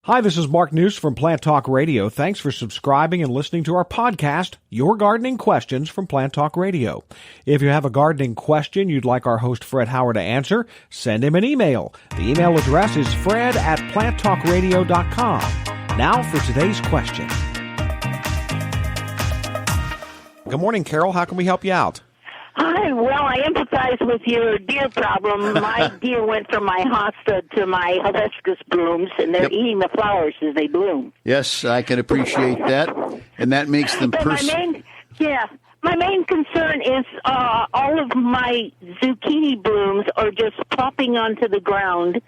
Hi, this is Mark News from Plant Talk Radio. Thanks for subscribing and listening to our podcast, Your Gardening Questions from Plant Talk Radio. If you have a gardening question you'd like our host Fred Howard to answer, send him an email. The email address is fred@planttalkradio.com. Now for today's question. Good morning, Carol. How can we help you out? Hi, well, I empathize with your deer problem. My deer went from my hosta to my hibiscus blooms, and they're eating the flowers as they bloom. Yes, I can appreciate that, and that makes them my main concern is all of my zucchini blooms are just plopping onto the ground.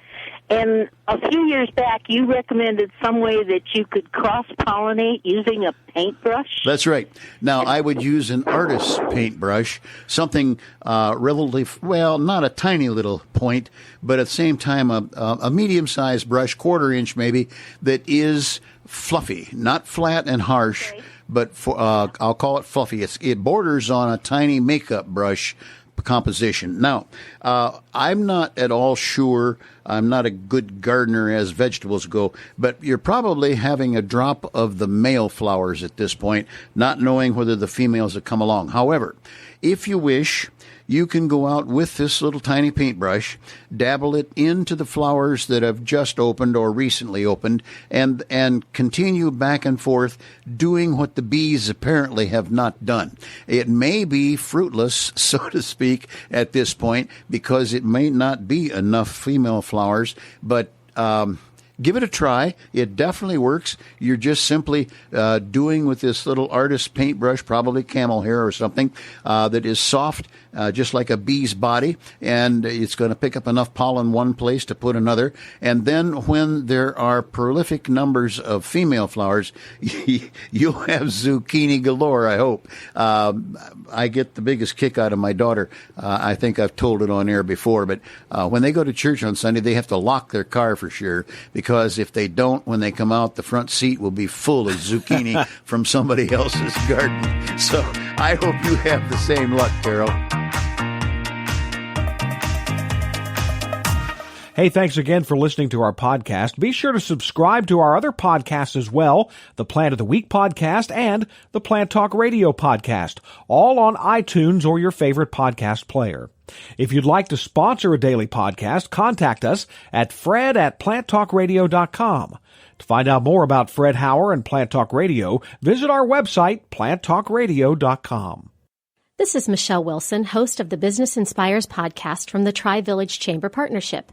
And a few years back, you recommended some way that you could cross-pollinate using a paintbrush. That's right. Now, I would use an artist's paintbrush, something well, not a tiny little point, but at the same time a medium-sized brush, quarter-inch maybe, that is fluffy, not flat and harsh, but I'll call it fluffy. It borders on a tiny makeup brush composition. Now, I'm not at all sure. I'm not a good gardener as vegetables go, but you're probably having a drop of the male flowers at this point, not knowing whether the females have come along. However, if you wish, you can go out with this little tiny paintbrush, dabble it into the flowers that have just opened or recently opened, and continue back and forth doing what the bees apparently have not done. It may be fruitless, so to speak, at this point, because it may not be enough female flowers, but give it a try. It definitely works. You're just simply doing with this little artist paintbrush, probably camel hair or something, that is soft, just like a bee's body, and it's going to pick up enough pollen one place to put another. And then when there are prolific numbers of female flowers, you'll have zucchini galore, I hope. I get the biggest kick out of my daughter. I think I've told it on air before, but when they go to church on Sunday, they have to lock their car for sure, because if they don't, when they come out, the front seat will be full of zucchini from somebody else's garden. So I hope you have the same luck, Carol. Hey, thanks again for listening to our podcast. Be sure to subscribe to our other podcasts as well, the Plant of the Week podcast and the Plant Talk Radio podcast, all on iTunes or your favorite podcast player. If you'd like to sponsor a daily podcast, contact us at fred@planttalkradio.com. To find out more about Fred Howard and Plant Talk Radio, visit our website, planttalkradio.com. This is Michelle Wilson, host of the Business Inspires podcast from the Tri-Village Chamber Partnership.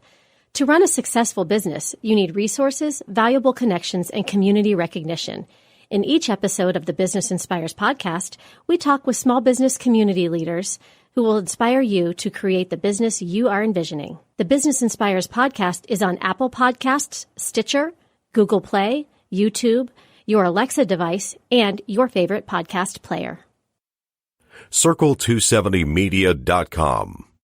To run a successful business, you need resources, valuable connections, and community recognition. In each episode of the Business Inspires podcast, we talk with small business community leaders who will inspire you to create the business you are envisioning. The Business Inspires podcast is on Apple Podcasts, Stitcher, Google Play, YouTube, your Alexa device, and your favorite podcast player. Circle270media.com